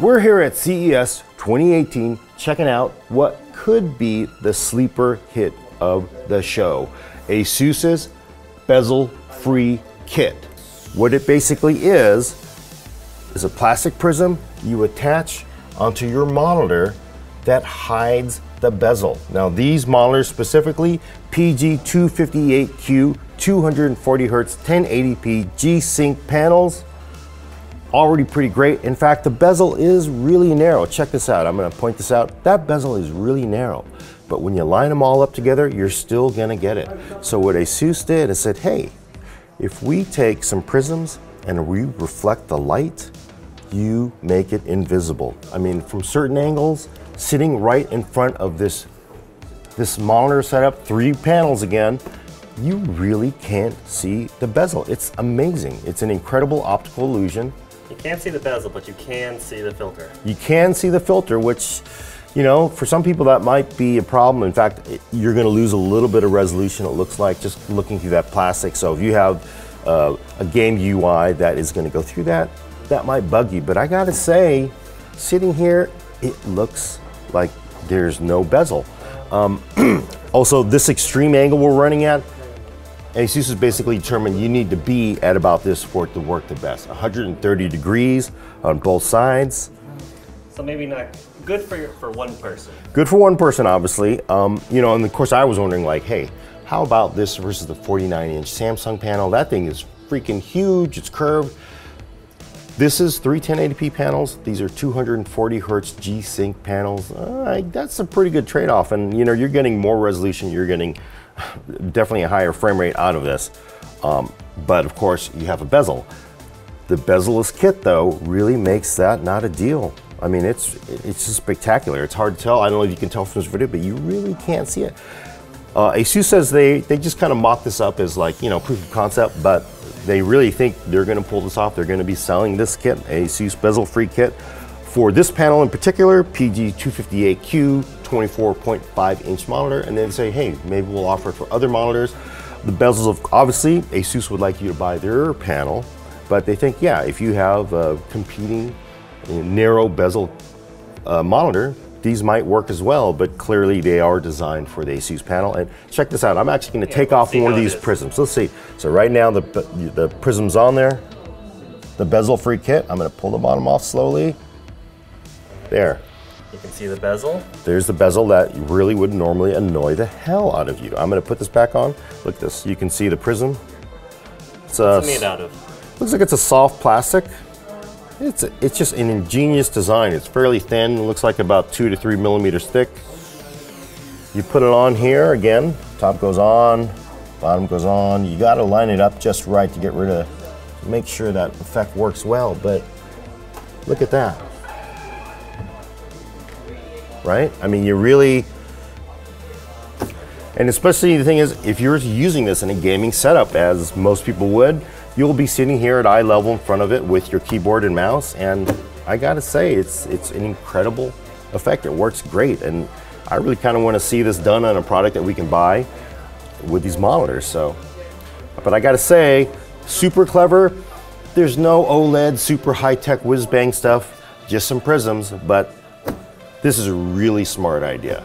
We're here at CES 2018 checking out what could be the sleeper hit of the show, Asus's bezel-free kit. What it basically is a plastic prism you attach onto your monitor that hides the bezel. Now these monitors specifically, PG258Q, 240 Hz, 1080p G-Sync panels, already pretty great. In fact, the bezel is really narrow. Check this out, I'm gonna point this out. That bezel is really narrow, but when you line them all up together, you're still gonna get it. So what Asus did is said, hey, if we take some prisms and we reflect the light, you make it invisible. I mean, from certain angles, sitting right in front of this monitor setup, 3 panels again, you really can't see the bezel. It's amazing. It's an incredible optical illusion. You can't see the bezel, but you can see the filter. You can see the filter, which, you know, for some people that might be a problem. In fact, you're gonna lose a little bit of resolution, it looks like, just looking through that plastic. So if you have a game UI that is gonna go through that, that might bug you. But I gotta say, sitting here, it looks like there's no bezel. Also, this extreme angle we're running at, Asus has basically determined you need to be at about this for it to work the best. 130 degrees on both sides. So maybe not good for one person. Good for one person, obviously. You know, and of course I was wondering like, hey, how about this versus the 49-inch Samsung panel? That thing is freaking huge, it's curved. This is 3 1080p panels. These are 240 Hz G-Sync panels. That's a pretty good trade-off. And you know, you're getting more resolution, you're getting definitely a higher frame rate out of this. But of course, you have a bezel. The bezel-less kit, though, really makes that not a deal. I mean, it's just spectacular. It's hard to tell. I don't know if you can tell from this video, but you really can't see it. Asus says they just kind of mock this up as like, you know, proof of concept, but they really think they're going to pull this off. They're going to be selling this kit, Asus bezel-free kit, for this panel in particular, PG258Q, 24.5-inch monitor, and then say, hey, maybe we'll offer it for other monitors. The bezels, obviously, Asus would like you to buy their panel, but they think, yeah, if you have a competing narrow bezel monitor, these might work as well, but clearly they are designed for the Asus panel. And check this out, I'm actually going to take off one of these prisms. Let's see. So right now the prism's on there, the bezel-free kit. I'm going to pull the bottom off slowly. There. You can see the bezel. There's the bezel that really would normally annoy the hell out of you. I'm going to put this back on. Look at this. You can see the prism. What's it made out of? Looks like it's a soft plastic. It's just an ingenious design. It's fairly thin. It looks like about 2 to 3 millimeters thick. You put it on here again. Top goes on, bottom goes on. You got to line it up just right to get rid of, make sure that effect works well. But look at that. Right? I mean, you really, and especially the thing is, if you're using this in a gaming setup, as most people would, you'll be sitting here at eye level in front of it with your keyboard and mouse, and I gotta say, it's an incredible effect. It works great, and I really kind of want to see this done on a product that we can buy with these monitors. So, but I gotta say, super clever. There's no OLED, super high-tech whiz-bang stuff, just some prisms, but this is a really smart idea.